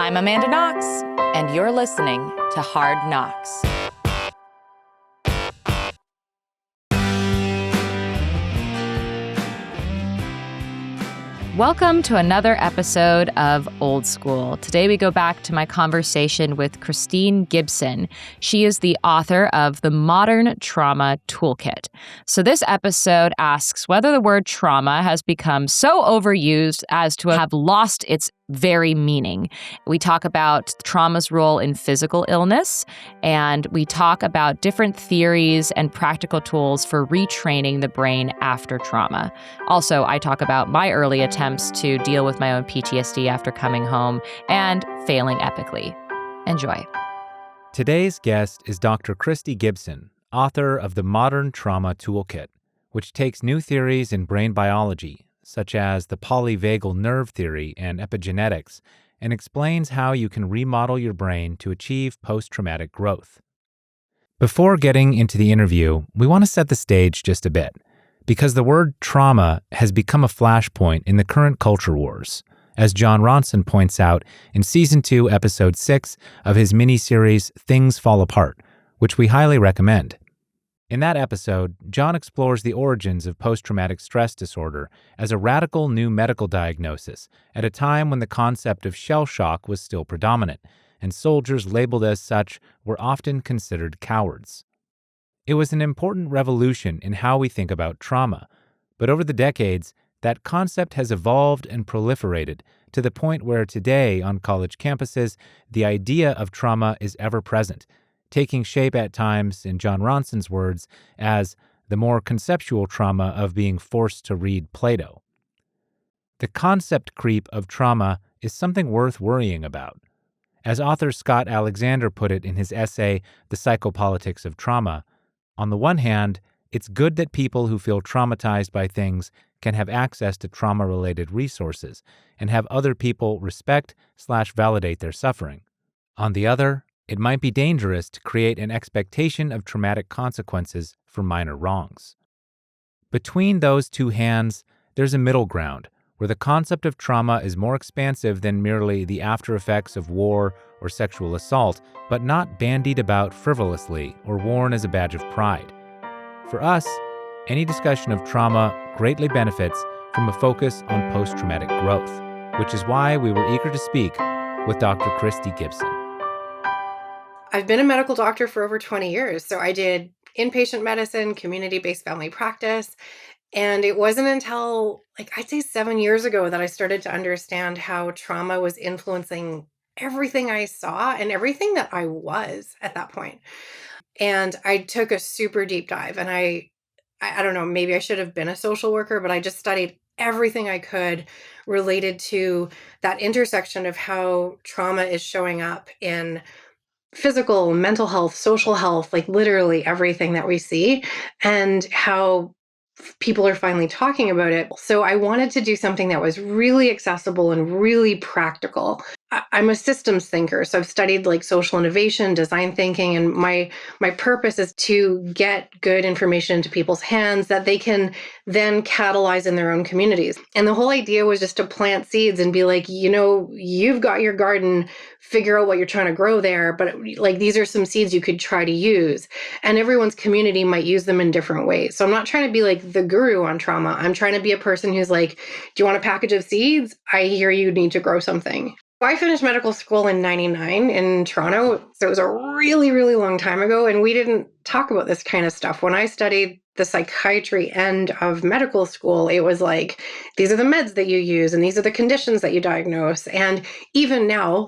I'm Amanda Knox, and you're listening to Hard Knocks. Welcome to another episode of Old School. Today we go back to my conversation with Christy Gibson. She is the author of the Modern Trauma Toolkit. So this episode asks whether the word trauma has become so overused as to have lost its very meaning. We talk about trauma's role in physical illness, and we talk about different theories and practical tools for retraining the brain after trauma. Also, I talk about my early attempts to deal with my own PTSD after coming home and failing epically. Enjoy. Today's guest is Dr. Christy Gibson, author of the Modern Trauma Toolkit, which takes new theories in brain biology, such as the polyvagal nerve theory and epigenetics, and explains how you can remodel your brain to achieve post-traumatic growth. Before getting into the interview, we want to set the stage just a bit, because the word trauma has become a flashpoint in the current culture wars, as John Ronson points out in Season 2, Episode 6 of his miniseries Things Fall Apart, which we highly recommend. In that episode, John explores the origins of post-traumatic stress disorder as a radical new medical diagnosis at a time when the concept of shell shock was still predominant, and soldiers labeled as such were often considered cowards. It was an important revolution in how we think about trauma, but over the decades, that concept has evolved and proliferated to the point where today on college campuses, the idea of trauma is ever present, taking shape at times, in John Ronson's words, as the more conceptual trauma of being forced to read Plato. The concept creep of trauma is something worth worrying about. As author Scott Alexander put it in his essay, The Psychopolitics of Trauma, on the one hand, it's good that people who feel traumatized by things can have access to trauma-related resources and have other people respect/validate their suffering. On the other, it might be dangerous to create an expectation of traumatic consequences for minor wrongs. Between those two hands, there's a middle ground where the concept of trauma is more expansive than merely the after effects of war or sexual assault, but not bandied about frivolously or worn as a badge of pride. For us, any discussion of trauma greatly benefits from a focus on post-traumatic growth, which is why we were eager to speak with Dr. Christy Gibson. I've been a medical doctor for over 20 years. So I did inpatient medicine, community-based family practice. And it wasn't until, I'd say 7 years ago that I started to understand how trauma was influencing everything I saw and everything that I was at that point. And I took a super deep dive. And I don't know, maybe I should have been a social worker, but I just studied everything I could related to that intersection of how trauma is showing up in physical, mental health, social health, literally everything that we see, and how people are finally talking about it. So I wanted to do something that was really accessible and really practical. I'm a systems thinker, so I've studied social innovation, design thinking, and my purpose is to get good information into people's hands that they can then catalyze in their own communities. And the whole idea was just to plant seeds and be you've got your garden, figure out what you're trying to grow there, but these are some seeds you could try to use. And everyone's community might use them in different ways. So I'm not trying to be the guru on trauma. I'm trying to be a person who's do you want a package of seeds? I hear you need to grow something. I finished medical school in 99 in Toronto, so it was a really, really long time ago, and we didn't talk about this kind of stuff. When I studied the psychiatry end of medical school, it was these are the meds that you use, and these are the conditions that you diagnose. And even now,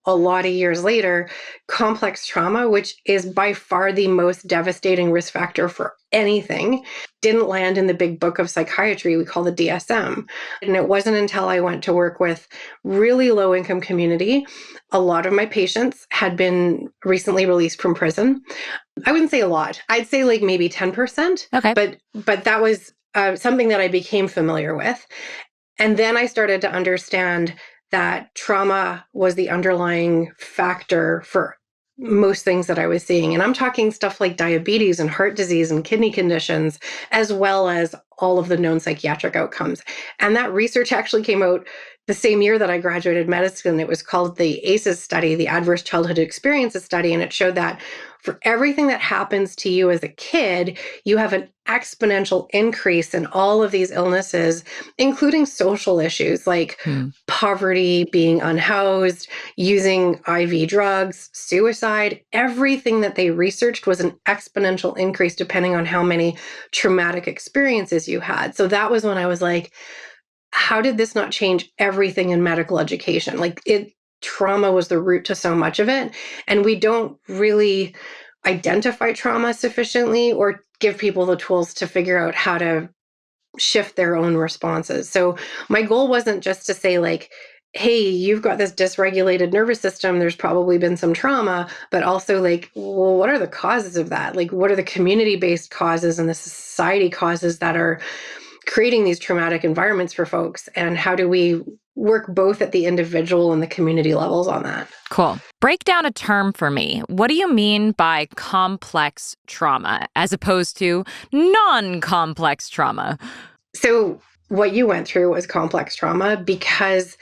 a lot of years later, complex trauma, which is by far the most devastating risk factor for anything, didn't land in the big book of psychiatry we call the DSM. And it wasn't until I went to work with really low-income community. A lot of my patients had been recently released from prison. I wouldn't say a lot. I'd say maybe 10%. Okay. But that was something that I became familiar with. And then I started to understand that trauma was the underlying factor for most things that I was seeing. And I'm talking stuff like diabetes and heart disease and kidney conditions, as well as all of the known psychiatric outcomes. And that research actually came out the same year that I graduated medicine. It was called the ACEs study, the Adverse Childhood Experiences study. And it showed that for everything that happens to you as a kid, you have an exponential increase in all of these illnesses, including social issues like poverty, being unhoused, using IV drugs, suicide. Everything that they researched was an exponential increase depending on how many traumatic experiences you had. So that was when I was like, how did this not change everything in medical education? Trauma was the root to so much of it. And we don't really identify trauma sufficiently or give people the tools to figure out how to shift their own responses. So my goal wasn't just to say like, hey, you've got this dysregulated nervous system, there's probably been some trauma, but also like, well, what are the causes of that? Like, what are the community-based causes and the society causes that are creating these traumatic environments for folks? And how do we work both at the individual and the community levels on that? Cool. Break down a term for me. What do you mean by complex trauma as opposed to non-complex trauma? So what you went through was complex trauma because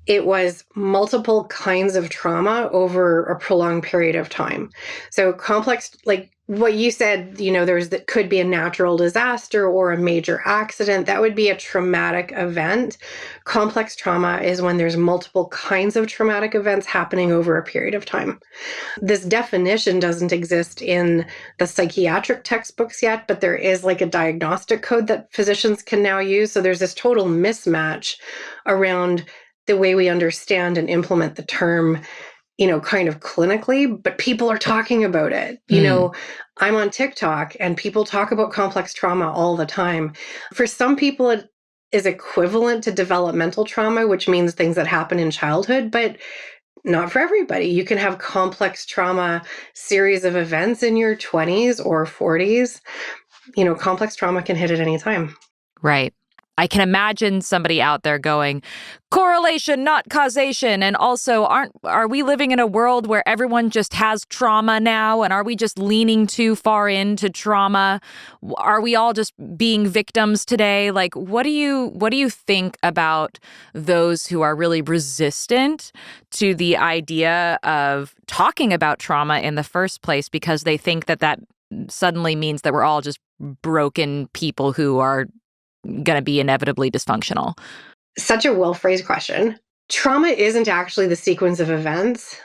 it was multiple kinds of trauma over a prolonged period of time. So complex, like what you said, that could be a natural disaster or a major accident. That would be a traumatic event. Complex trauma is when there's multiple kinds of traumatic events happening over a period of time. This definition doesn't exist in the psychiatric textbooks yet, but there is like a diagnostic code that physicians can now use. So there's this total mismatch around the way we understand and implement the term, kind of clinically, but people are talking about it. I'm on TikTok and people talk about complex trauma all the time. For some people, it is equivalent to developmental trauma, which means things that happen in childhood, but not for everybody. You can have complex trauma series of events in your 20s or 40s. Complex trauma can hit at any time. Right. I can imagine somebody out there going, correlation, not causation. And also, are we living in a world where everyone just has trauma now? And are we just leaning too far into trauma? Are we all just being victims today? Like, what do you think about those who are really resistant to the idea of talking about trauma in the first place because they think that suddenly means that we're all just broken people who are going to be inevitably dysfunctional? Such a well-phrased question. Trauma isn't actually the sequence of events.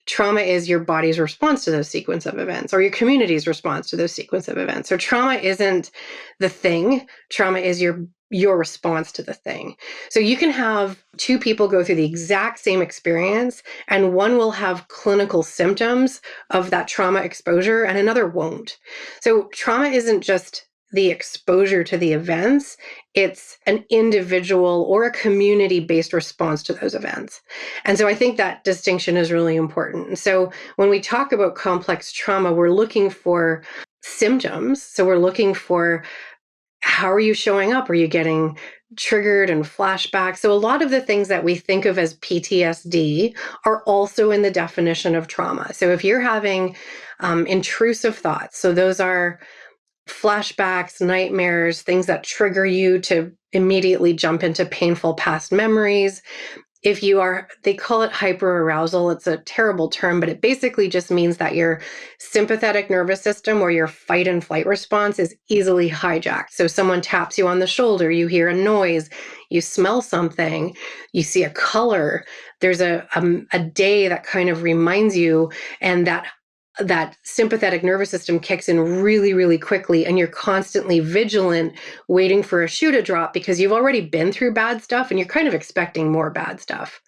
Trauma is your body's response to those sequence of events, or your community's response to those sequence of events. So trauma isn't the thing. Trauma is your response to the thing. So you can have two people go through the exact same experience, and one will have clinical symptoms of that trauma exposure, and another won't. So trauma isn't just the exposure to the events, it's an individual or a community-based response to those events. And so I think that distinction is really important. And so when we talk about complex trauma, we're looking for symptoms. So we're looking for, how are you showing up? Are you getting triggered and flashbacks? So a lot of the things that we think of as PTSD are also in the definition of trauma. So if you're having intrusive thoughts, so those are flashbacks, nightmares, things that trigger you to immediately jump into painful past memories. They call it hyperarousal. It's a terrible term, but it basically just means that your sympathetic nervous system or your fight and flight response is easily hijacked. So someone taps you on the shoulder, you hear a noise, you smell something, you see a color, there's a day that kind of reminds you, and that sympathetic nervous system kicks in really, really quickly, and you're constantly vigilant, waiting for a shoe to drop because you've already been through bad stuff and you're kind of expecting more bad stuff.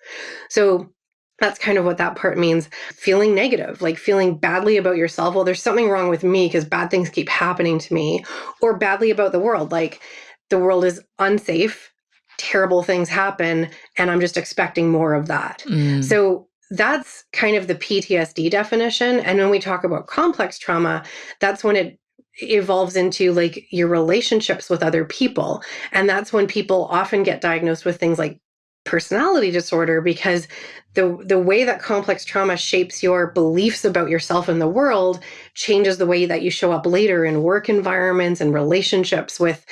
So that's kind of what that part means. Feeling negative, like feeling badly about yourself. Well, there's something wrong with me because bad things keep happening to me, or badly about the world. Like the world is unsafe, terrible things happen, and I'm just expecting more of that. So that's kind of the PTSD definition. And when we talk about complex trauma, that's when it evolves into like your relationships with other people. And that's when people often get diagnosed with things like personality disorder, because the way that complex trauma shapes your beliefs about yourself and the world changes the way that you show up later in work environments and relationships with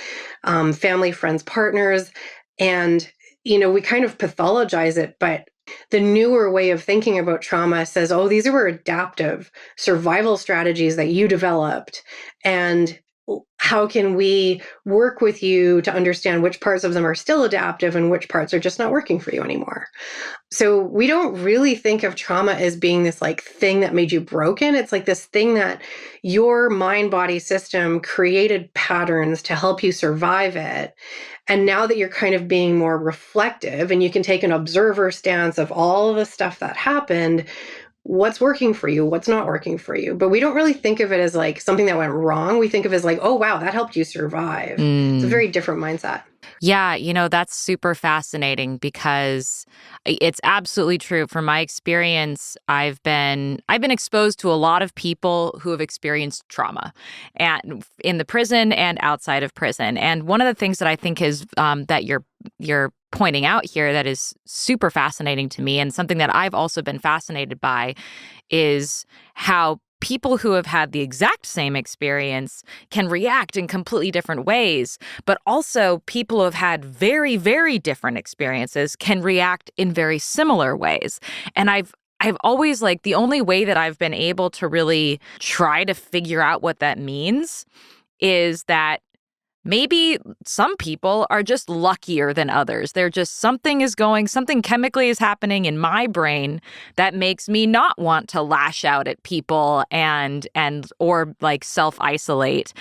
family, friends, partners. And we kind of pathologize it, but the newer way of thinking about trauma says, oh, these were adaptive survival strategies that you developed. And how can we work with you to understand which parts of them are still adaptive and which parts are just not working for you anymore? So we don't really think of trauma as being this like thing that made you broken. It's like this thing that your mind-body system created patterns to help you survive it. And now that you're kind of being more reflective and you can take an observer stance of all of the stuff that happened, what's working for you, what's not working for you. But we don't really think of it as like something that went wrong. We think of it as like, oh, wow, that helped you survive. It's a very different mindset. Yeah, that's super fascinating because it's absolutely true. From my experience, I've been exposed to a lot of people who have experienced trauma, and in the prison and outside of prison. And one of the things that I think is that you're pointing out here that is super fascinating to me, and something that I've also been fascinated by, is how people who have had the exact same experience can react in completely different ways, but also people who have had very, very different experiences can react in very similar ways. And I've always, like, the only way that I've been able to really try to figure out what that means is that maybe some people are just luckier than others. They're just something chemically is happening in my brain that makes me not want to lash out at people and or like self-isolate.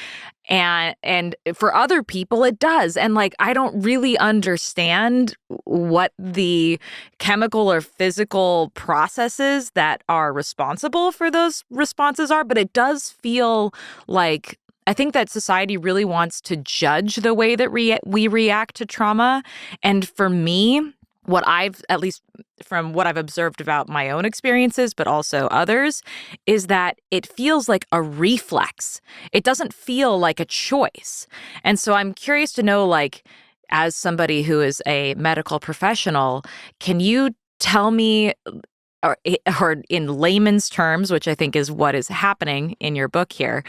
And for other people it does. And like, I don't really understand what the chemical or physical processes that are responsible for those responses are, but it does feel like I think that society really wants to judge the way that we react to trauma. And for me, at least from what I've observed about my own experiences, but also others, is that it feels like a reflex. It doesn't feel like a choice. And so I'm curious to know, like, as somebody who is a medical professional, can you tell me, or in layman's terms, which I think is what is happening in your book here,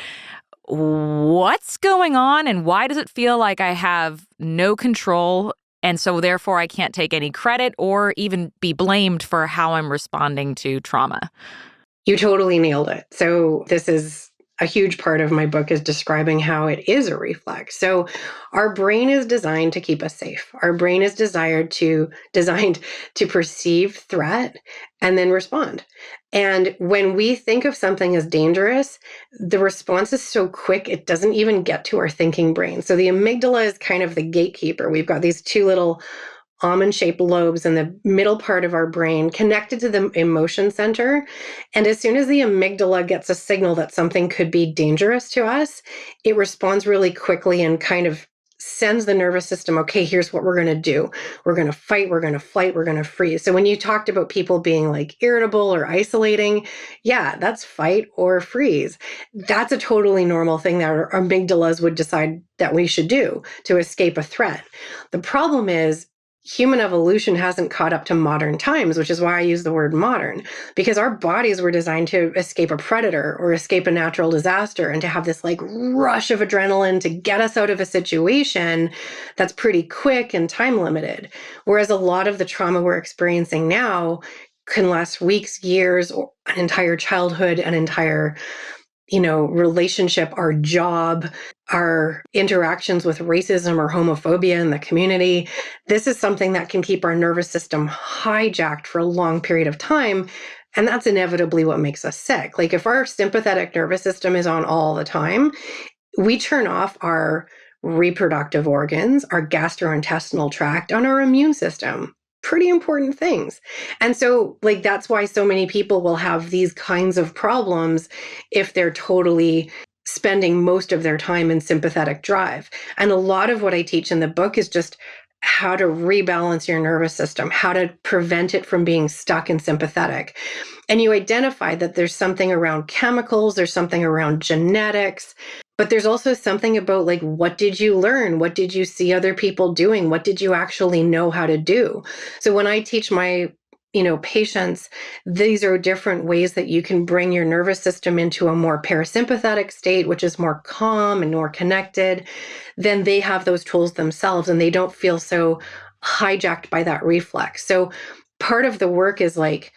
what's going on and why does it feel like I have no control, and so therefore I can't take any credit or even be blamed for how I'm responding to trauma? You totally nailed it. So this is a huge part of my book, is describing how it is a reflex. So our brain is designed to keep us safe. Our brain is designed to perceive threat and then respond. And when we think of something as dangerous, the response is so quick, it doesn't even get to our thinking brain. So the amygdala is kind of the gatekeeper. We've got these two little almond-shaped lobes in the middle part of our brain connected to the emotion center. And as soon as the amygdala gets a signal that something could be dangerous to us, it responds really quickly and kind of sends the nervous system, okay, here's what we're going to do. We're going to fight, we're going to flight, we're going to freeze. So when you talked about people being like irritable or isolating, yeah, that's fight or freeze. That's a totally normal thing that our amygdalas would decide that we should do to escape a threat. The problem is, human evolution hasn't caught up to modern times, which is why I use the word modern, because our bodies were designed to escape a predator or escape a natural disaster and to have this like rush of adrenaline to get us out of a situation that's pretty quick and time limited. Whereas a lot of the trauma we're experiencing now can last weeks, years, or an entire childhood, an entire relationship, our job, our interactions with racism or homophobia in the community. This is something that can keep our nervous system hijacked for a long period of time. And that's inevitably what makes us sick. Like if our sympathetic nervous system is on all the time, we turn off our reproductive organs, our gastrointestinal tract, and our immune system. Pretty important things. And so like that's why so many people will have these kinds of problems if they're totally spending most of their time in sympathetic drive. And a lot of what I teach in the book is just how to rebalance your nervous system, how to prevent it from being stuck in sympathetic. And you identify that there's something around chemicals, there's something around genetics, but there's also something about like, what did you learn? What did you see other people doing? What did you actually know how to do? So when I teach my patients, these are different ways that you can bring your nervous system into a more parasympathetic state, which is more calm and more connected. Then they have those tools themselves and they don't feel so hijacked by that reflex. So part of the work is like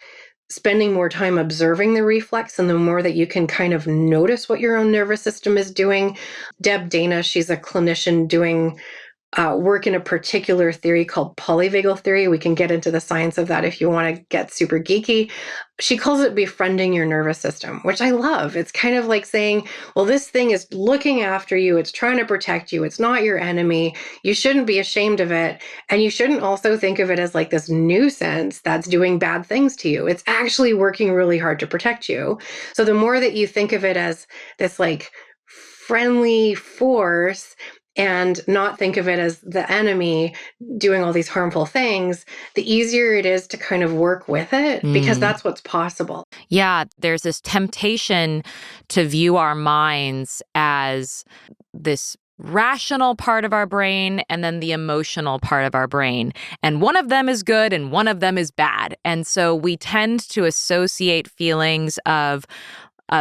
spending more time observing the reflex, and the more that you can kind of notice what your own nervous system is doing. Deb Dana, she's a clinician doing work in a particular theory called polyvagal theory. We can get into the science of that if you want to get super geeky. She calls it befriending your nervous system, which I love. It's kind of like saying, well, this thing is looking after you. It's trying to protect you. It's not your enemy. You shouldn't be ashamed of it. And you shouldn't also think of it as like this nuisance that's doing bad things to you. It's actually working really hard to protect you. So the more that you think of it as this like friendly force, and not think of it as the enemy doing all these harmful things, the easier it is to kind of work with it, because that's what's possible. Yeah, there's this temptation to view our minds as this rational part of our brain and then the emotional part of our brain. And one of them is good and one of them is bad. And so we tend to associate feelings of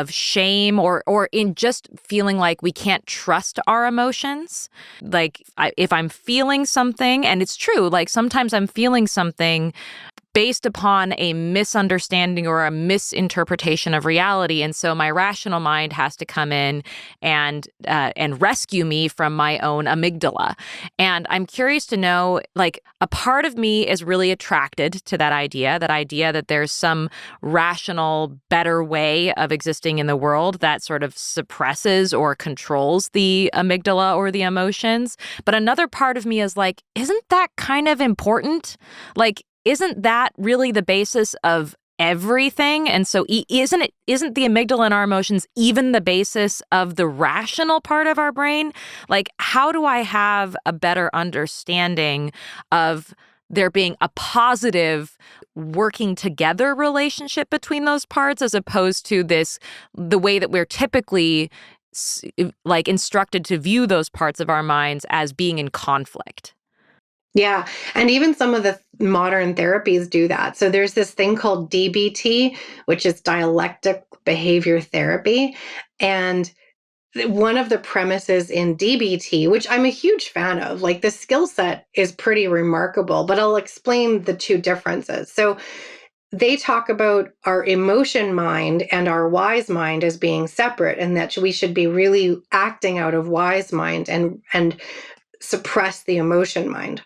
shame or in just feeling like we can't trust our emotions. Like if I'm feeling something, and it's true, like sometimes I'm feeling something based upon a misunderstanding or a misinterpretation of reality. And so my rational mind has to come in and rescue me from my own amygdala. And I'm curious to know, like, a part of me is really attracted to that idea that there's some rational, better way of existing in the world that sort of suppresses or controls the amygdala or the emotions. But another part of me is like, isn't that kind of important? Like, isn't that really the basis of everything? And so isn't the amygdala and our emotions even the basis of the rational part of our brain? Like, how do I have a better understanding of there being a positive working together relationship between those parts, as opposed to the way that we're typically like instructed to view those parts of our minds as being in conflict? Yeah. And even some of the modern therapies do that. So there's this thing called DBT, which is dialectic behavior therapy. And one of the premises in DBT, which I'm a huge fan of, like the skill set is pretty remarkable, but I'll explain the two differences. So they talk about our emotion mind and our wise mind as being separate, and that we should be really acting out of wise mind and suppress the emotion mind,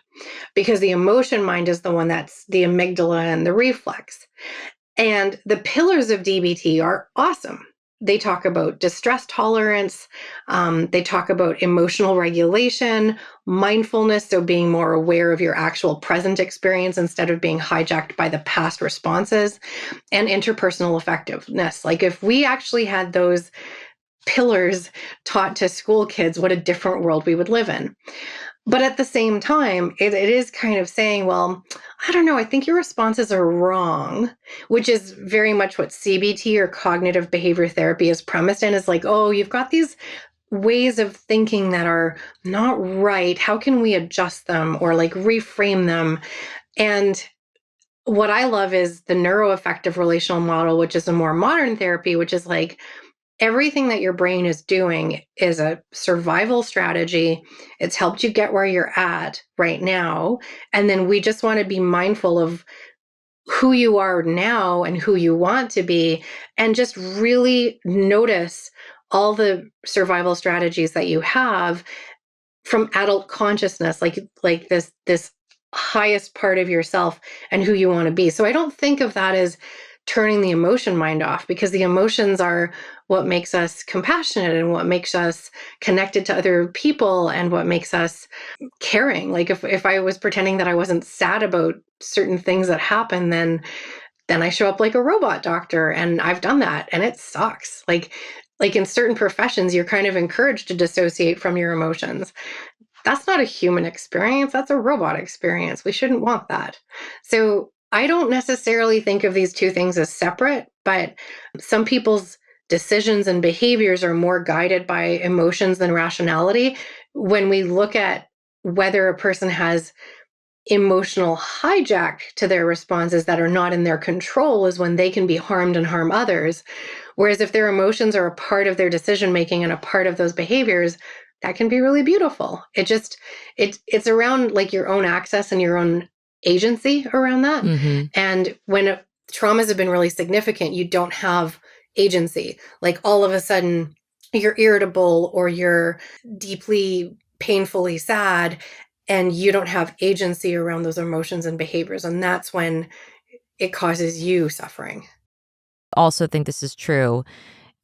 because the emotion mind is the one that's the amygdala and the reflex. And the pillars of DBT are awesome. They talk about distress tolerance. They talk about emotional regulation, mindfulness, so being more aware of your actual present experience instead of being hijacked by the past responses, and interpersonal effectiveness. Like if we actually had those pillars taught to school kids, what a different world we would live in. But at the same time, it is kind of saying, well, I don't know, I think your responses are wrong, which is very much what CBT or cognitive behavior therapy is premised in, is like, oh, you've got these ways of thinking that are not right. How can we adjust them or like reframe them? And what I love is the neuroaffective relational model, which is a more modern therapy, which is like, everything that your brain is doing is a survival strategy. It's helped you get where you're at right now. And then we just want to be mindful of who you are now and who you want to be, and just really notice all the survival strategies that you have from adult consciousness, like this highest part of yourself and who you want to be. So I don't think of that as turning the emotion mind off, because the emotions are what makes us compassionate and what makes us connected to other people and what makes us caring. Like if I was pretending that I wasn't sad about certain things that happen, then I show up like a robot doctor, and I've done that and it sucks. Like in certain professions, you're kind of encouraged to dissociate from your emotions. That's not a human experience. That's a robot experience. We shouldn't want that. So I don't necessarily think of these two things as separate, but some people's decisions and behaviors are more guided by emotions than rationality. When we look at whether a person has emotional hijack to their responses that are not in their control, is when they can be harmed and harm others. Whereas if their emotions are a part of their decision making and a part of those behaviors, that can be really beautiful. It's around like your own access and your own agency around that. Mm-hmm. And when traumas have been really significant, you don't have agency. Like all of a sudden you're irritable or you're deeply painfully sad and you don't have agency around those emotions and behaviors. And that's when it causes you suffering. Also think this is true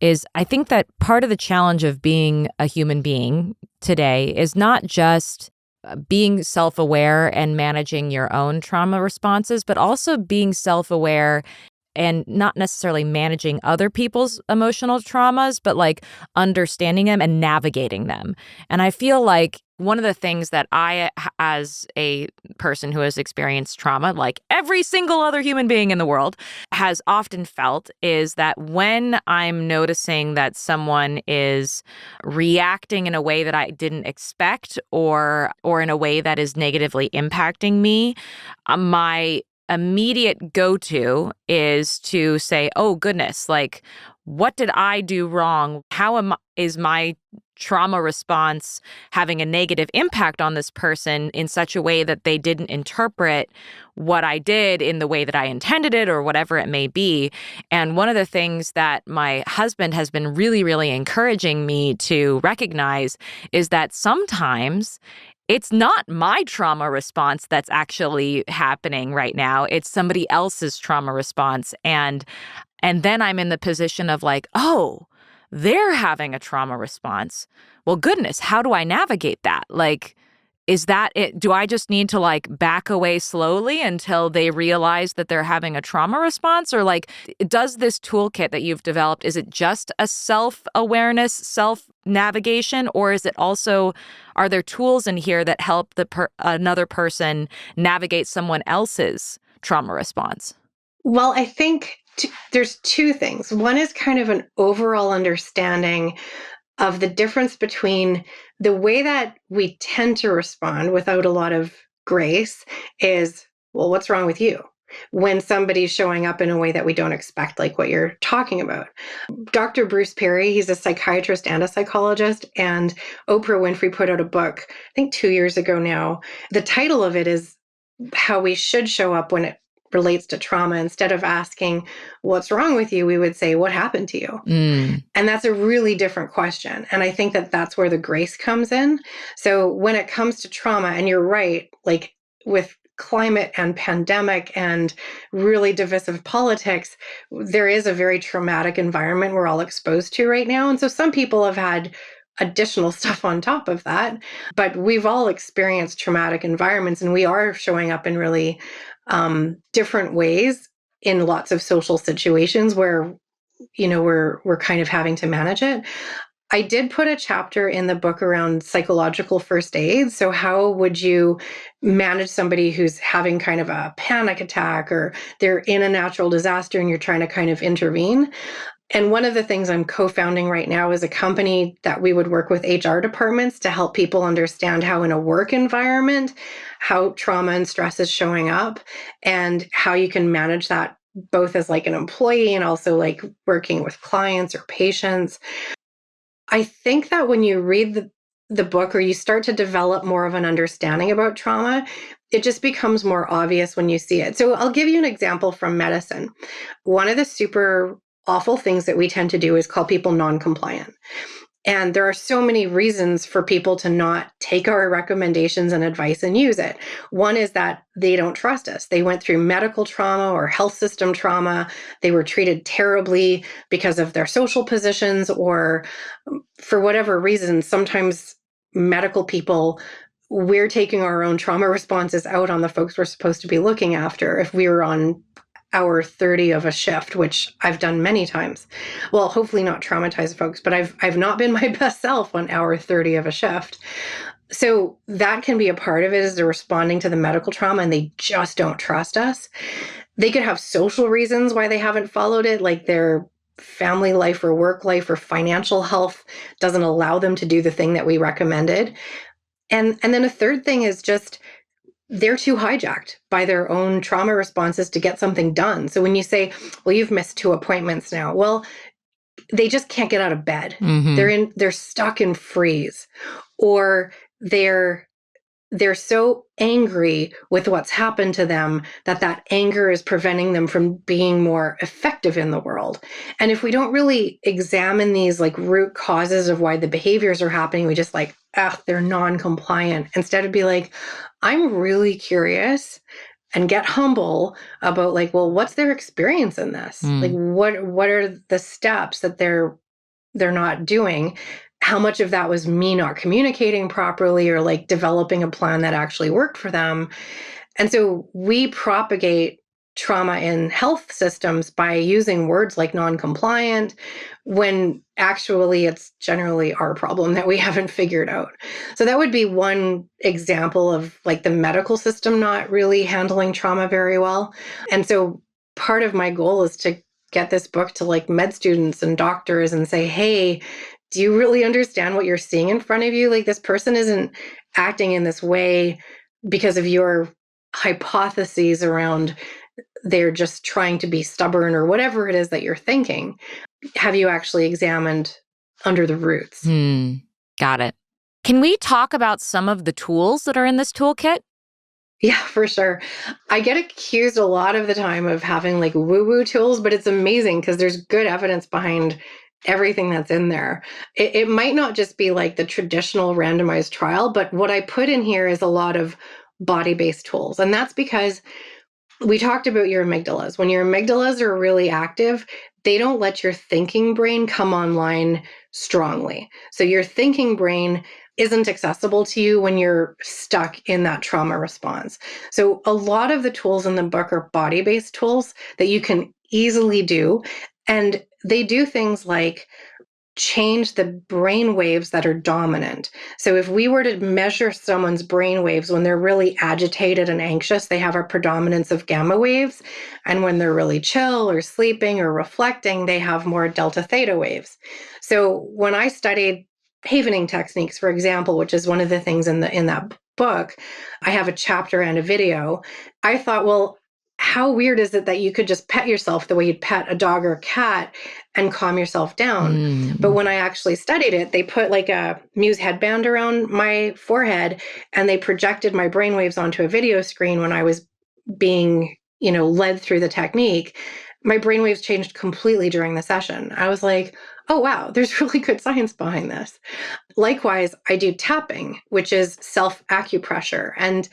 is I think that part of the challenge of being a human being today is not just being self-aware and managing your own trauma responses, but also being self-aware and not necessarily managing other people's emotional traumas, but like understanding them and navigating them. And I feel like one of the things that I, as a person who has experienced trauma, like every single other human being in the world, has often felt is that when I'm noticing that someone is reacting in a way that I didn't expect or in a way that is negatively impacting me, my immediate go-to is to say, oh goodness, like what did I do wrong? Is my trauma response having a negative impact on this person in such a way that they didn't interpret what I did in the way that I intended it or whatever it may be? And one of the things that my husband has been really, really encouraging me to recognize is that sometimes it's not my trauma response that's actually happening right now. It's somebody else's trauma response. And then I'm in the position of like, oh, they're having a trauma response. Well, goodness, how do I navigate that? Like, is that it? Do I just need to like back away slowly until they realize that they're having a trauma response? Or like, does this toolkit that you've developed, is it just a self-awareness, self-navigation, or is it also, are there tools in here that help another person navigate someone else's trauma response? Well, I think there's two things. One is kind of an overall understanding of the difference between the way that we tend to respond without a lot of grace is, well, what's wrong with you? When somebody's showing up in a way that we don't expect, like what you're talking about. Dr. Bruce Perry, he's a psychiatrist and a psychologist, and Oprah Winfrey put out a book, I think 2 years ago now. The title of it is How We Should Show Up When It Relates to Trauma. Instead of asking, what's wrong with you? We would say, what happened to you? And that's a really different question. And I think that that's where the grace comes in. So when it comes to trauma, and you're right, like with climate and pandemic and really divisive politics, there is a very traumatic environment we're all exposed to right now. And so some people have had additional stuff on top of that, but we've all experienced traumatic environments, and we are showing up in really different ways in lots of social situations where, you know, we're kind of having to manage it. I did put a chapter in the book around psychological first aid. So how would you manage somebody who's having kind of a panic attack, or they're in a natural disaster and you're trying to kind of intervene? And one of the things I'm co-founding right now is a company that we would work with HR departments to help people understand how in a work environment, how trauma and stress is showing up and how you can manage that both as like an employee and also like working with clients or patients. I think that when you read the book, or you start to develop more of an understanding about trauma, it just becomes more obvious when you see it. So I'll give you an example from medicine. One of the super awful things that we tend to do is call people non-compliant. And there are so many reasons for people to not take our recommendations and advice and use it. One is that they don't trust us. They went through medical trauma or health system trauma. They were treated terribly because of their social positions, or for whatever reason. Sometimes medical people, we're taking our own trauma responses out on the folks we're supposed to be looking after if we were on hour 30 of a shift, which I've done many times. Well, hopefully not traumatize folks, but I've not been my best self on hour 30 of a shift. So that can be a part of it, is they're responding to the medical trauma and they just don't trust us. They could have social reasons why they haven't followed it, like their family life or work life or financial health doesn't allow them to do the thing that we recommended. And then a third thing is just they're too hijacked by their own trauma responses to get something done. So when you say, well, you've missed 2 appointments now, well, they just can't get out of bed. Mm-hmm. They're stuck in freeze, or they're so angry with what's happened to them that anger is preventing them from being more effective in the world. And if we don't really examine these like root causes of why the behaviors are happening, we just like, they're non-compliant, instead of be like, I'm really curious, and get humble about like, well, what's their experience in this? Like, what are the steps that they're not doing? How much of that was me not communicating properly, or like developing a plan that actually worked for them? And so we propagate trauma in health systems by using words like non-compliant, when actually it's generally our problem that we haven't figured out. So that would be one example of like the medical system not really handling trauma very well. And so part of my goal is to get this book to like med students and doctors and say, hey, do you really understand what you're seeing in front of you? Like, this person isn't acting in this way because of your hypotheses around they're just trying to be stubborn or whatever it is that you're thinking. Have you actually examined under the roots? Got it. Can we talk about some of the tools that are in this toolkit? Yeah, for sure. I get accused a lot of the time of having like woo-woo tools, but it's amazing because there's good evidence behind everything that's in there. It might not just be like the traditional randomized trial, but what I put in here is a lot of body-based tools. And that's because we talked about your amygdalas. When your amygdalas are really active, they don't let your thinking brain come online strongly. So your thinking brain isn't accessible to you when you're stuck in that trauma response. So a lot of the tools in the book are body-based tools that you can easily do. And they do things like change the brain waves that are dominant. So if we were to measure someone's brain waves when they're really agitated and anxious, they have a predominance of gamma waves. And when they're really chill or sleeping or reflecting, they have more delta theta waves. So when I studied havening techniques, for example, which is one of the things in that book, I have a chapter and a video. I thought, well, how weird is it that you could just pet yourself the way you'd pet a dog or a cat and calm yourself down? But when I actually studied it, they put like a Muse headband around my forehead and they projected my brainwaves onto a video screen when I was being, led through the technique. My brainwaves changed completely during the session. I was like, oh, wow, there's really good science behind this. Likewise, I do tapping, which is self-acupressure. And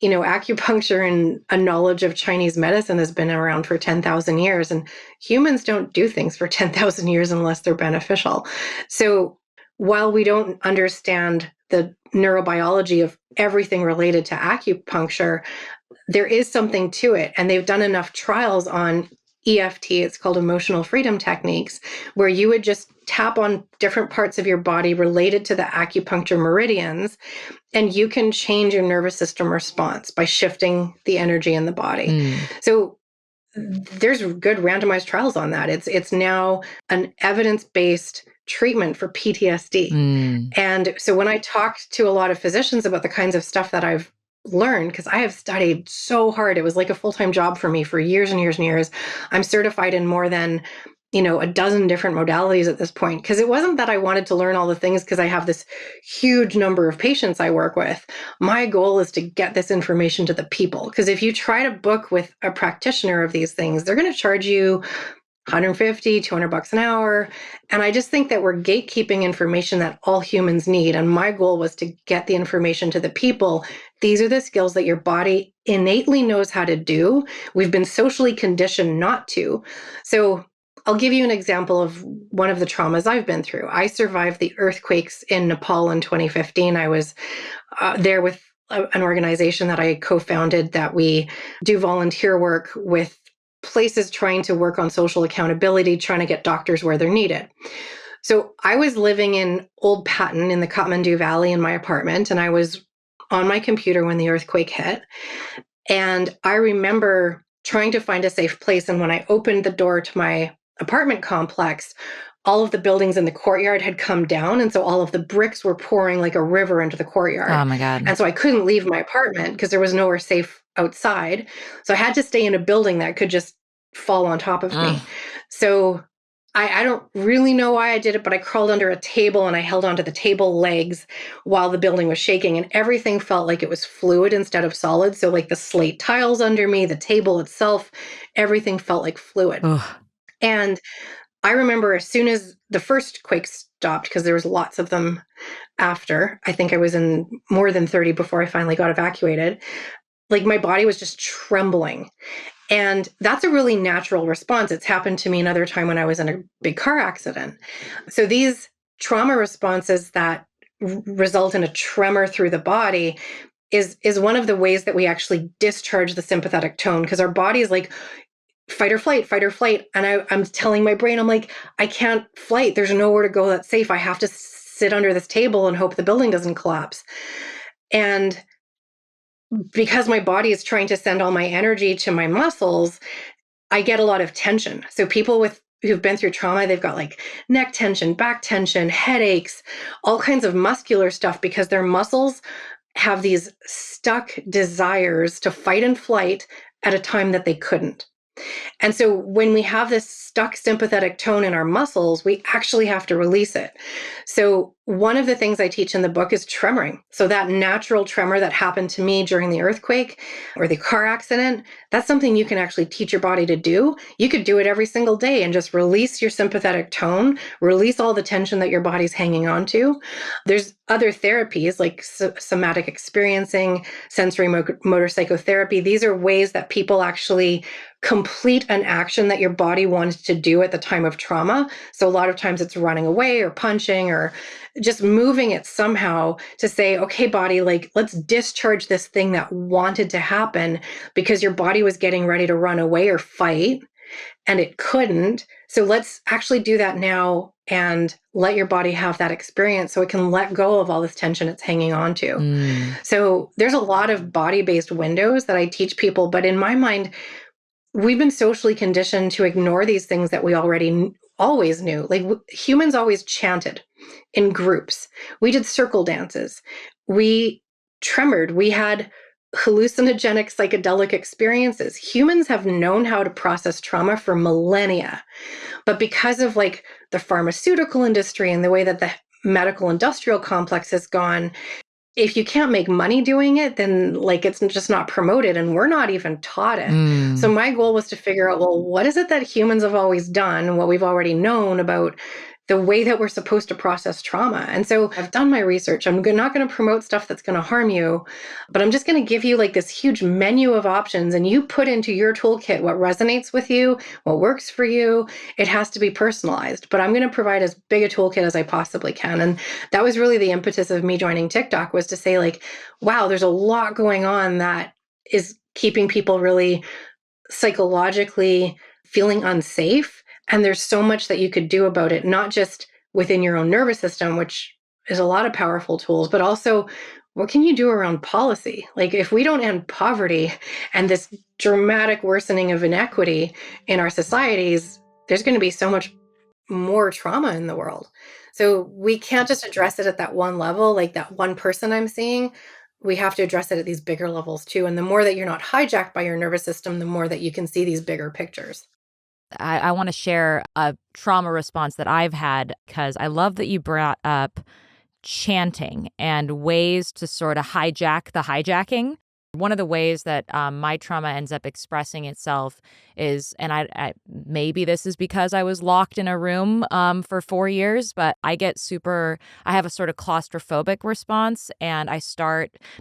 acupuncture and a knowledge of Chinese medicine has been around for 10,000 years, and humans don't do things for 10,000 years unless they're beneficial. So while we don't understand the neurobiology of everything related to acupuncture, there is something to it. And they've done enough trials on EFT, it's called emotional freedom techniques, where you would just tap on different parts of your body related to the acupuncture meridians, and you can change your nervous system response by shifting the energy in the body. So there's good randomized trials on that. It's now an evidence-based treatment for PTSD. And so when I talked to a lot of physicians about the kinds of stuff that I've learned, because I have studied so hard, it was like a full-time job for me for years and years and years. I'm certified in more than a dozen different modalities at this point, because it wasn't that I wanted to learn all the things because I have this huge number of patients I work with. My goal is to get this information to the people, because if you try to book with a practitioner of these things, they're going to charge you $150, $200 an hour. And I just think that we're gatekeeping information that all humans need. And my goal was to get the information to the people. These are the skills that your body innately knows how to do. We've been socially conditioned not to. So I'll give you an example of one of the traumas I've been through. I survived the earthquakes in Nepal in 2015. I was there with an organization that I co-founded that we do volunteer work with places trying to work on social accountability, trying to get doctors where they're needed. So I was living in Old Patton in the Kathmandu Valley in my apartment, and I was on my computer when the earthquake hit. And I remember trying to find a safe place. And when I opened the door to my apartment complex, all of the buildings in the courtyard had come down. And so all of the bricks were pouring like a river into the courtyard. Oh my God. And so I couldn't leave my apartment because there was nowhere safe outside. So I had to stay in a building that could just fall on top of me. So I don't really know why I did it, but I crawled under a table and I held onto the table legs while the building was shaking, and everything felt like it was fluid instead of solid. So like the slate tiles under me, the table itself, everything felt like fluid. Ugh. And I remember as soon as the first quake stopped, because there was lots of them after, I think I was in more than 30 before I finally got evacuated, like my body was just trembling. And that's a really natural response. It's happened to me another time when I was in a big car accident. So these trauma responses that result in a tremor through the body is one of the ways that we actually discharge the sympathetic tone, because our body is like fight or flight, fight or flight. And I'm telling my brain, I'm like, I can't flight. There's nowhere to go that's safe. I have to sit under this table and hope the building doesn't collapse. And because my body is trying to send all my energy to my muscles, I get a lot of tension. So people who've been through trauma, they've got like neck tension, back tension, headaches, all kinds of muscular stuff because their muscles have these stuck desires to fight and flight at a time that they couldn't. And so when we have this stuck sympathetic tone in our muscles, we actually have to release it. So one of the things I teach in the book is tremoring. So that natural tremor that happened to me during the earthquake or the car accident, that's something you can actually teach your body to do. You could do it every single day and just release your sympathetic tone, release all the tension that your body's hanging on to. There's other therapies like somatic experiencing, sensory motor psychotherapy. These are ways that people actually complete an action that your body wanted to do at the time of trauma. So a lot of times it's running away or punching or just moving it somehow to say, okay, body, like let's discharge this thing that wanted to happen because your body was getting ready to run away or fight and it couldn't. So let's actually do that now and let your body have that experience so it can let go of all this tension it's hanging on to. So there's a lot of body-based windows that I teach people, but in my mind, we've been socially conditioned to ignore these things that we always knew. Like humans always chanted in groups. We did circle dances. We tremored. We had hallucinogenic psychedelic experiences. Humans have known how to process trauma for millennia. But because of like the pharmaceutical industry and the way that the medical industrial complex has gone, if you can't make money doing it, then like it's just not promoted and we're not even taught it. So my goal was to figure out, well, what is it that humans have always done, what we've already known about the way that we're supposed to process trauma. And so I've done my research. I'm not going to promote stuff that's going to harm you, but I'm just going to give you like this huge menu of options and you put into your toolkit what resonates with you, what works for you. It has to be personalized, but I'm going to provide as big a toolkit as I possibly can. And that was really the impetus of me joining TikTok, was to say like, wow, there's a lot going on that is keeping people really psychologically feeling unsafe. And there's so much that you could do about it, not just within your own nervous system, which is a lot of powerful tools, but also what can you do around policy? Like if we don't end poverty and this dramatic worsening of inequity in our societies, there's going to be so much more trauma in the world. So we can't just address it at that one level, like that one person I'm seeing. We have to address it at these bigger levels too. And the more that you're not hijacked by your nervous system, the more that you can see these bigger pictures. I want to share a trauma response that I've had, because I love that you brought up chanting and ways to sort of hijack the hijacking. One of the ways that my trauma ends up expressing itself is, and I maybe this is because I was locked in a room for 4 years, but I have a sort of claustrophobic response, and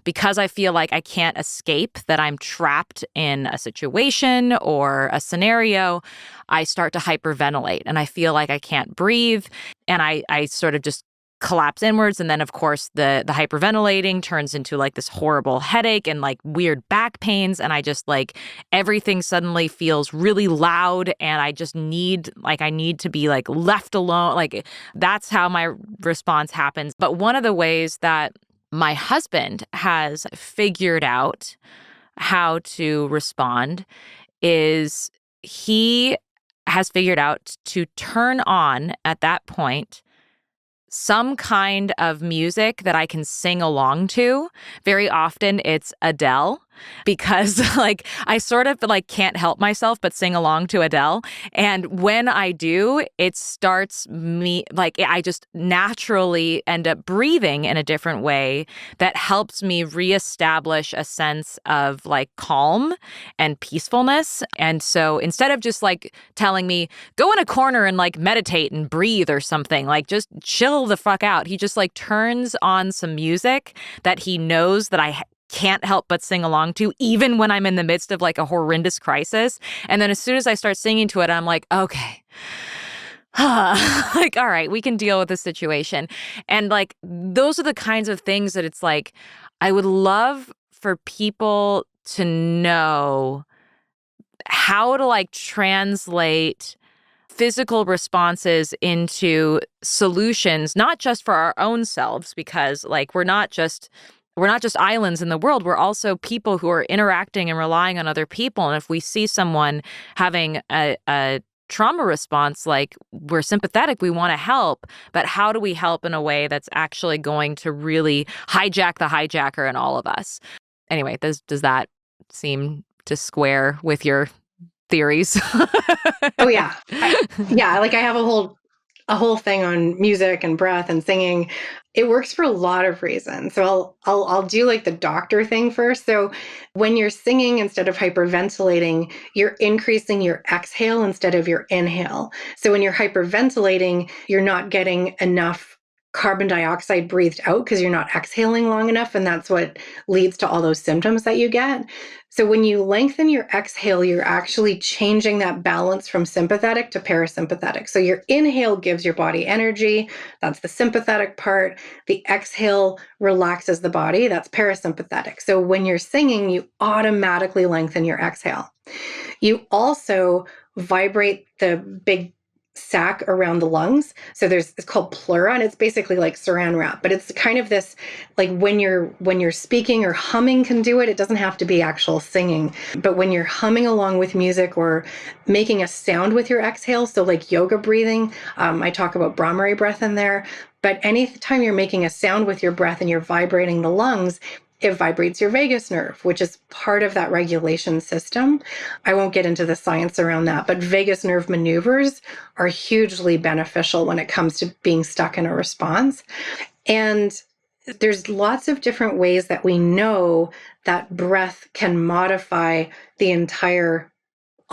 because I feel like I can't escape, that I'm trapped in a situation or a scenario, I start to hyperventilate and I feel like I can't breathe, and I sort of just collapse inwards. And then, of course, the hyperventilating turns into like this horrible headache and like weird back pains. And I just like everything suddenly feels really loud. And I just need to be like left alone. Like that's how my response happens. But one of the ways that my husband has figured out how to respond is he has figured out to turn on at that point some kind of music that I can sing along to. Very often it's Adele. because like I sort of like can't help myself but sing along to Adele. And when I do, it starts me like I just naturally end up breathing in a different way that helps me reestablish a sense of like calm and peacefulness. And so instead of just like telling me, go in a corner and like meditate and breathe or something, like just chill the fuck out, he just like turns on some music that he knows that I can't help but sing along to, even when I'm in the midst of like a horrendous crisis. And then as soon as I start singing to it, I'm like, okay. Like, all right, we can deal with the situation. And like, those are the kinds of things that it's like, I would love for people to know how to like translate physical responses into solutions, not just for our own selves, because like we're not just islands in the world. We're also people who are interacting and relying on other people. And if we see someone having a trauma response, like we're sympathetic, we want to help, but how do we help in a way that's actually going to really hijack the hijacker in all of us? Anyway, does that seem to square with your theories? Oh yeah. Like I have a whole thing on music and breath and singing. It works for a lot of reasons. So I'll do like the doctor thing first. So when you're singing, instead of hyperventilating, you're increasing your exhale instead of your inhale. So when you're hyperventilating, you're not getting enough carbon dioxide breathed out because you're not exhaling long enough. And that's what leads to all those symptoms that you get. So when you lengthen your exhale, you're actually changing that balance from sympathetic to parasympathetic. So your inhale gives your body energy. That's the sympathetic part. The exhale relaxes the body. That's parasympathetic. So when you're singing, you automatically lengthen your exhale. You also vibrate the big sac around the lungs. So it's called pleura, and it's basically like saran wrap, but it's kind of this, like when you're speaking or humming can do it. It doesn't have to be actual singing, but when you're humming along with music or making a sound with your exhale, so like yoga breathing, I talk about Brahmari breath in there, but anytime you're making a sound with your breath and you're vibrating the lungs, it vibrates your vagus nerve, which is part of that regulation system. I won't get into the science around that, but vagus nerve maneuvers are hugely beneficial when it comes to being stuck in a response. And there's lots of different ways that we know that breath can modify the entire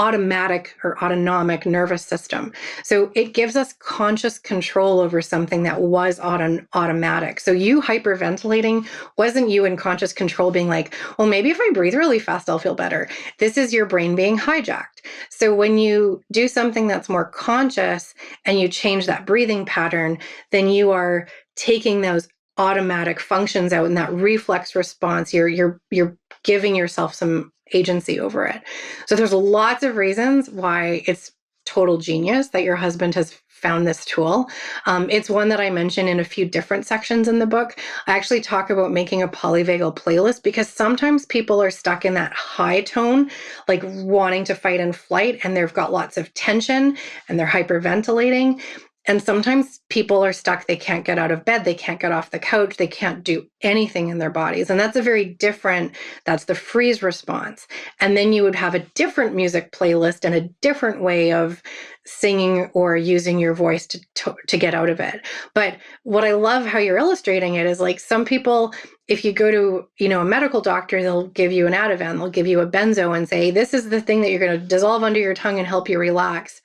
automatic or autonomic nervous system. So it gives us conscious control over something that was automatic. So you hyperventilating wasn't you in conscious control being like, well, maybe if I breathe really fast, I'll feel better. This is your brain being hijacked. So when you do something that's more conscious and you change that breathing pattern, then you are taking those automatic functions out in that reflex response. You're giving yourself some agency over it. So there's lots of reasons why it's total genius that your husband has found this tool. It's one that I mention in a few different sections in the book. I actually talk about making a polyvagal playlist because sometimes people are stuck in that high tone, like wanting to fight and flight, and they've got lots of tension and they're hyperventilating. And sometimes people are stuck. They can't get out of bed. They can't get off the couch. They can't do anything in their bodies. And that's that's the freeze response. And then you would have a different music playlist and a different way of singing or using your voice to get out of it. But what I love how you're illustrating it is like some people, if you go to, a medical doctor, they'll give you an Ativan, they'll give you a benzo and say, this is the thing that you're going to dissolve under your tongue and help you relax.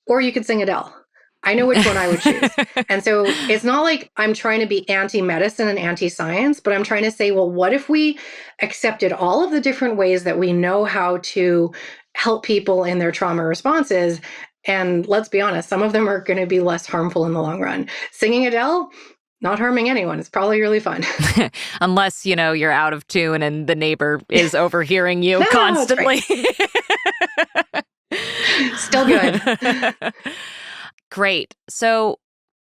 Or you could sing Adele. I know which one I would choose. And so it's not like I'm trying to be anti-medicine and anti-science, but I'm trying to say, well, what if we accepted all of the different ways that we know how to help people in their trauma responses? And let's be honest, some of them are going to be less harmful in the long run. Singing Adele, not harming anyone. It's probably really fun. Unless, you're out of tune and the neighbor is overhearing you constantly. Still good. Great. So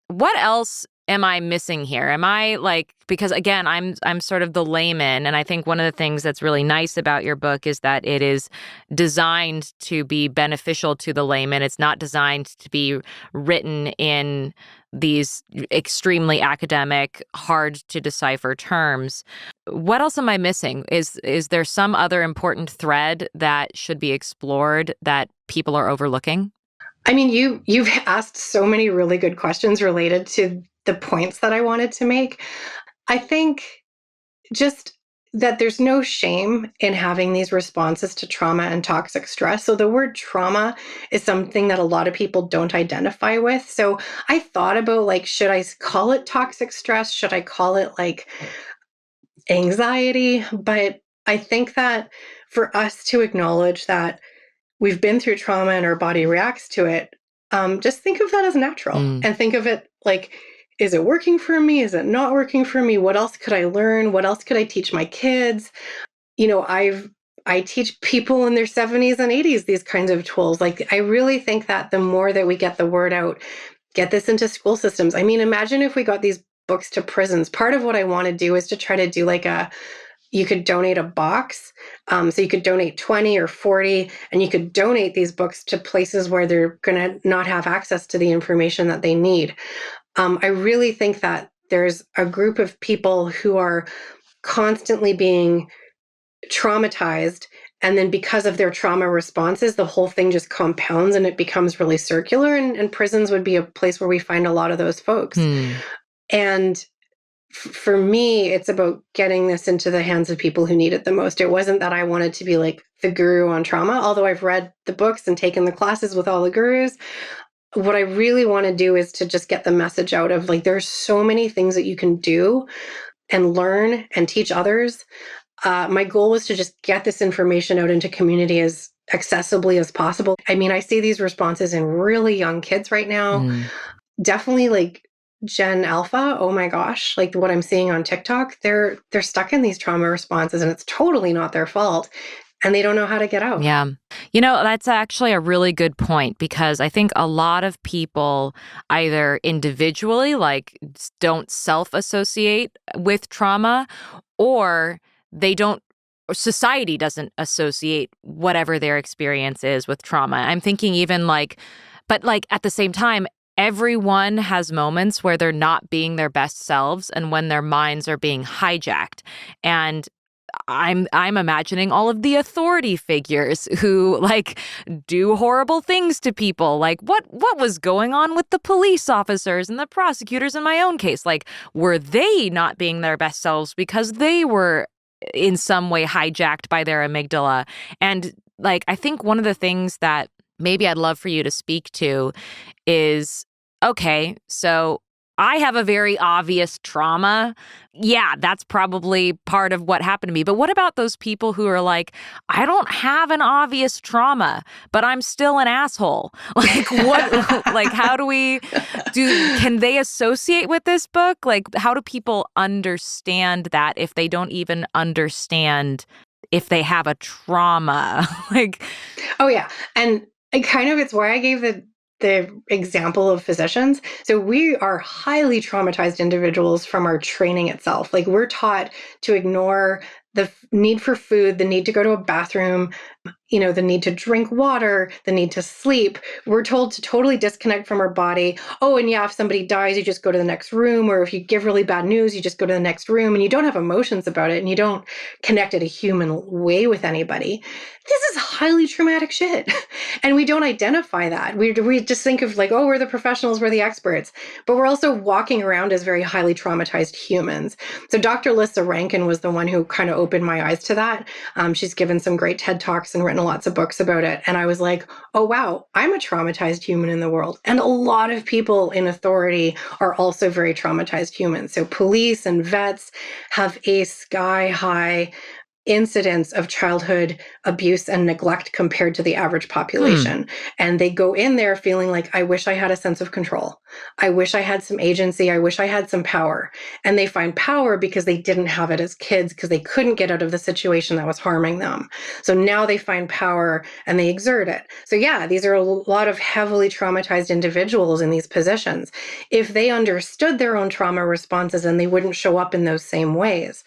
what else am I missing here? Am I like, because again, I'm sort of the layman, and I think one of the things that's really nice about your book is that it is designed to be beneficial to the layman. It's not designed to be written in these extremely academic, hard to decipher terms. What else am I missing? Is there some other important thread that should be explored that people are overlooking? I mean, you've asked so many really good questions related to the points that I wanted to make. I think just that there's no shame in having these responses to trauma and toxic stress. So the word trauma is something that a lot of people don't identify with. So I thought about, like, should I call it toxic stress? Should I call it like anxiety? But I think that for us to acknowledge that we've been through trauma and our body reacts to it, just think of that as natural and think of it like, is it working for me? Is it not working for me? What else could I learn? What else could I teach my kids? You know, I teach people in their 70s and 80s these kinds of tools. Like, I really think that the more that we get the word out, get this into school systems. I mean, imagine if we got these books to prisons. Part of what I want to do is to try to do like you could donate a box. So you could donate 20 or 40, and you could donate these books to places where they're going to not have access to the information that they need. I really think that there's a group of people who are constantly being traumatized. And then because of their trauma responses, the whole thing just compounds and it becomes really circular. And prisons would be a place where we find a lot of those folks. And for me, it's about getting this into the hands of people who need it the most. It wasn't that I wanted to be like the guru on trauma, although I've read the books and taken the classes with all the gurus. What I really want to do is to just get the message out of, like, there's so many things that you can do and learn and teach others. My goal was to just get this information out into community as accessibly as possible. I mean, I see these responses in really young kids right now. Definitely like Gen Alpha. Oh my gosh, like what I'm seeing on TikTok, they're stuck in these trauma responses and it's totally not their fault. And they don't know how to get out. Yeah. You know, that's actually a really good point, because I think a lot of people either individually, like, don't self-associate with trauma, or they don't, or society doesn't associate whatever their experience is with trauma. I'm thinking even like, but like at the same time, everyone has moments where they're not being their best selves and when their minds are being hijacked. And I'm imagining all of the authority figures who like do horrible things to people. Like what was going on with the police officers and the prosecutors in my own case? Like, were they not being their best selves because they were in some way hijacked by their amygdala? And like, I think one of the things that maybe I'd love for you to speak to is, okay, so I have a very obvious trauma. Yeah, that's probably part of what happened to me. But what about those people who are like, I don't have an obvious trauma, but I'm still an asshole? Like, what, like, how can they associate with this book? Like, how do people understand that if they don't even understand if they have a trauma? Like, oh yeah. And it's why I gave the example of physicians. So we are highly traumatized individuals from our training itself. Like, we're taught to ignore the need for food, the need to go to a bathroom, the need to drink water, the need to sleep. We're told to totally disconnect from our body. Oh, and yeah, if somebody dies, you just go to the next room. Or if you give really bad news, you just go to the next room, and you don't have emotions about it, and you don't connect in a human way with anybody. This is highly traumatic shit. And we don't identify that. We just think of like, oh, we're the professionals, we're the experts. But we're also walking around as very highly traumatized humans. So Dr. Lissa Rankin was the one who kind of opened my eyes to that. She's given some great TED Talks and written lots of books about it. And I was like, oh, wow, I'm a traumatized human in the world. And a lot of people in authority are also very traumatized humans. So police and vets have a sky high incidence of childhood abuse and neglect compared to the average population. And they go in there feeling like, I wish I had a sense of control. I wish I had some agency. I wish I had some power. And they find power because they didn't have it as kids, because they couldn't get out of the situation that was harming them. So now they find power and they exert it. So yeah, these are a lot of heavily traumatized individuals in these positions. If they understood their own trauma responses, and they wouldn't show up in those same ways.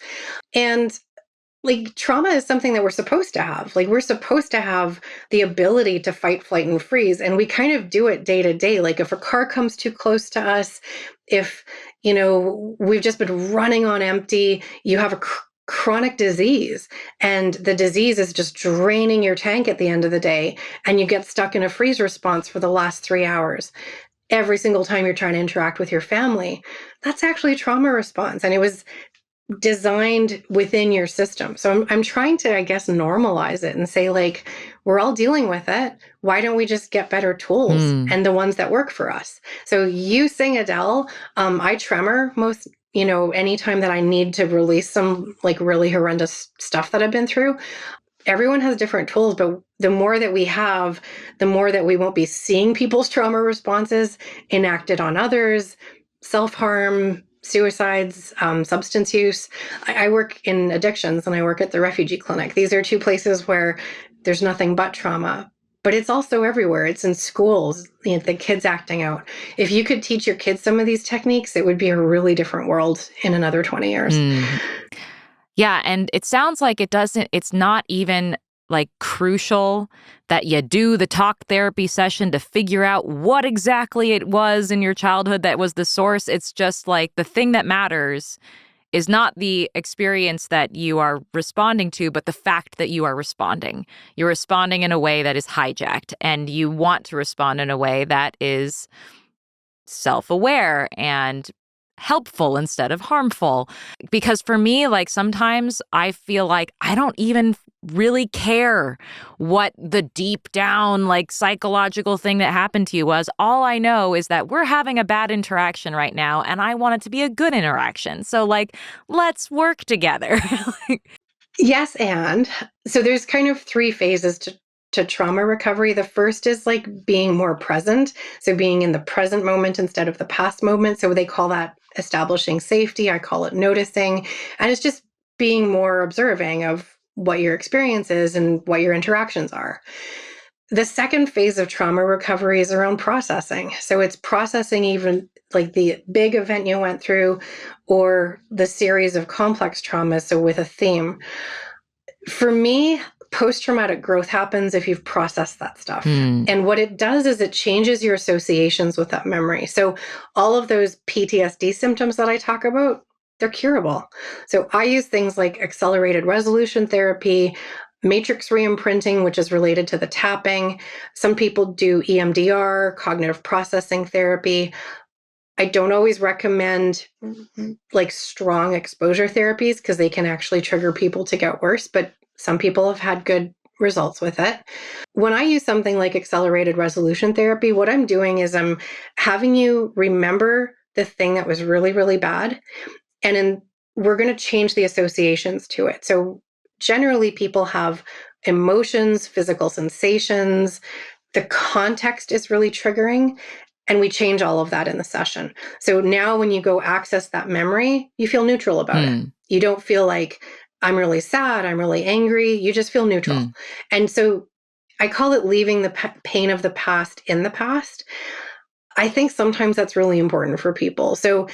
And like, trauma is something that we're supposed to have. Like, we're supposed to have the ability to fight, flight, and freeze. And we kind of do it day to day. Like, if a car comes too close to us, if, we've just been running on empty, you have a chronic disease, and the disease is just draining your tank at the end of the day, and you get stuck in a freeze response for the last 3 hours. Every single time you're trying to interact with your family, that's actually a trauma response. And it was designed within your system. So I'm trying to, I guess, normalize it and say, like, we're all dealing with it. Why don't we just get better tools and the ones that work for us? So you sing, Adele. I tremor most, anytime that I need to release some like really horrendous stuff that I've been through. Everyone has different tools, but the more that we have, the more that we won't be seeing people's trauma responses enacted on others, self-harm, suicides, substance use. I work in addictions, and I work at the refugee clinic. These are two places where there's nothing but trauma, but it's also everywhere. It's in schools, the kids acting out. If you could teach your kids some of these techniques, it would be a really different world in another 20 years. Yeah, and it sounds like it's not even like crucial that you do the talk therapy session to figure out what exactly it was in your childhood that was the source. It's just like the thing that matters is not the experience that you are responding to, but the fact that you are responding. You're responding in a way that is hijacked, and you want to respond in a way that is self-aware and helpful instead of harmful. Because for me, like, sometimes I feel like I don't even really care what the deep down, like, psychological thing that happened to you was. All I know is that we're having a bad interaction right now, and I want it to be a good interaction. So, like, let's work together. Yes, and so there's kind of 3 phases to trauma recovery. The first is like being more present. So being in the present moment instead of the past moment. So they call that establishing safety. I call it noticing. And it's just being more observing of what your experience is and what your interactions are. The second phase of trauma recovery is around processing. So it's processing even like the big event you went through or the series of complex traumas. So with a theme. For me, post-traumatic growth happens if you've processed that stuff. And what it does is it changes your associations with that memory. So all of those PTSD symptoms that I talk about, they're curable. So I use things like accelerated resolution therapy, matrix reimprinting, which is related to the tapping. Some people do EMDR, cognitive processing therapy. I don't always recommend like strong exposure therapies because they can actually trigger people to get worse, but some people have had good results with it. When I use something like accelerated resolution therapy, what I'm doing is I'm having you remember the thing that was really, really bad, and we're going to change the associations to it. So generally people have emotions, physical sensations. The context is really triggering. And we change all of that in the session. So now when you go access that memory, you feel neutral about it. You don't feel like, I'm really sad, I'm really angry. You just feel neutral. And so I call it leaving the pain of the past in the past. I think sometimes that's really important for people. So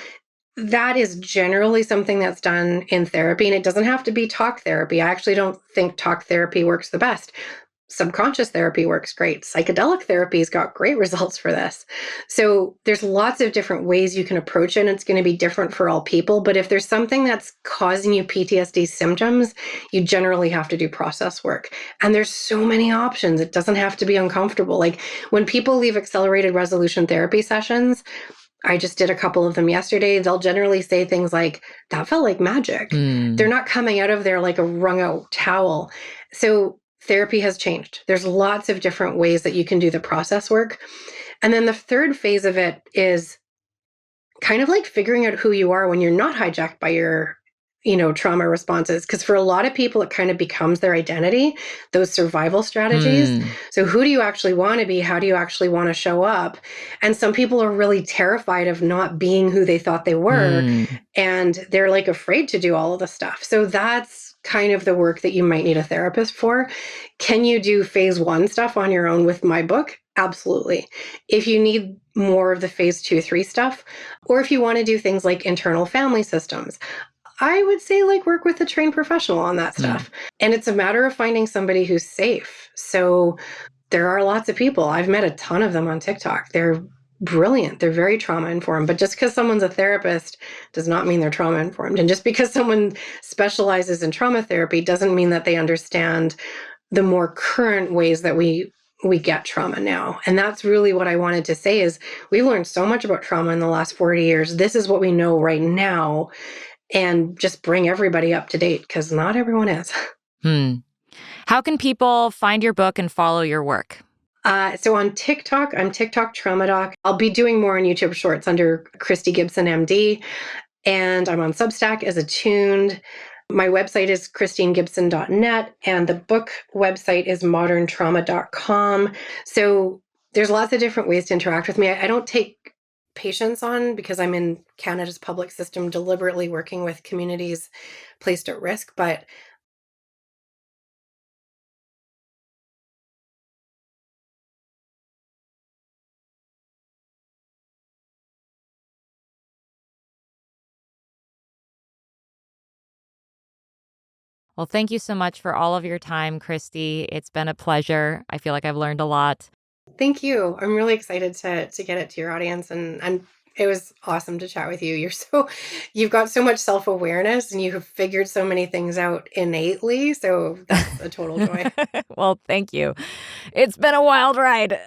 that is generally something that's done in therapy, and it doesn't have to be talk therapy. I actually don't think talk therapy works the best. Subconscious therapy works great. Psychedelic therapy's got great results for this. So there's lots of different ways you can approach it, and it's going to be different for all people. But if there's something that's causing you PTSD symptoms, you generally have to do process work. And there's so many options. It doesn't have to be uncomfortable. Like when people leave accelerated resolution therapy sessions, I just did a couple of them yesterday. They'll generally say things like, that felt like magic. They're not coming out of there like a wrung out towel. So therapy has changed. There's lots of different ways that you can do the process work. And then the third phase of it is kind of like figuring out who you are when you're not hijacked by your trauma responses. Because for a lot of people, it kind of becomes their identity, those survival strategies. So who do you actually want to be? How do you actually want to show up? And some people are really terrified of not being who they thought they were. And they're like afraid to do all of the stuff. So that's kind of the work that you might need a therapist for. Can you do phase 1 stuff on your own with my book? Absolutely. If you need more of the phase 2, 3 stuff, or if you want to do things like internal family systems, I would say work with a trained professional on that stuff. And it's a matter of finding somebody who's safe. So there are lots of people. I've met a ton of them on TikTok. They're brilliant. They're very trauma informed. But just because someone's a therapist does not mean they're trauma informed. And just because someone specializes in trauma therapy doesn't mean that they understand the more current ways that we get trauma now. And that's really what I wanted to say is we've learned so much about trauma in the last 40 years. This is what we know right now. And just bring everybody up to date because not everyone is. How can people find your book and follow your work? So on TikTok, I'm TikTok Trauma Doc. I'll be doing more on YouTube Shorts under Christy Gibson, MD. And I'm on Substack as Attuned. My website is christinegibson.net. And the book website is moderntrauma.com. So there's lots of different ways to interact with me. I don't take patients on because I'm in Canada's public system deliberately working with communities placed at risk. But Well, thank you so much for all of your time, Christy. It's been a pleasure. I feel like I've learned a lot. Thank you. I'm really excited to get it to your audience, and it was awesome to chat with you. You've got so much self-awareness and you have figured so many things out innately. So that's a total joy. Well, thank you. It's been a wild ride.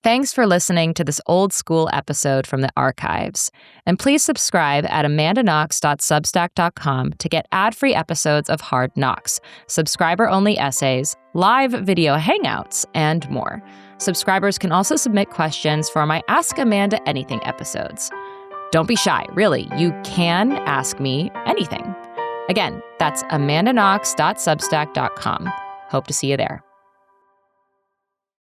Thanks for listening to this old school episode from the archives. And please subscribe at amandaknox.substack.com to get ad-free episodes of Hard Knocks, subscriber-only essays, live video hangouts, and more. Subscribers can also submit questions for my Ask Amanda Anything episodes. Don't be shy, really. You can ask me anything. Again, that's amandaknox.substack.com. Hope to see you there.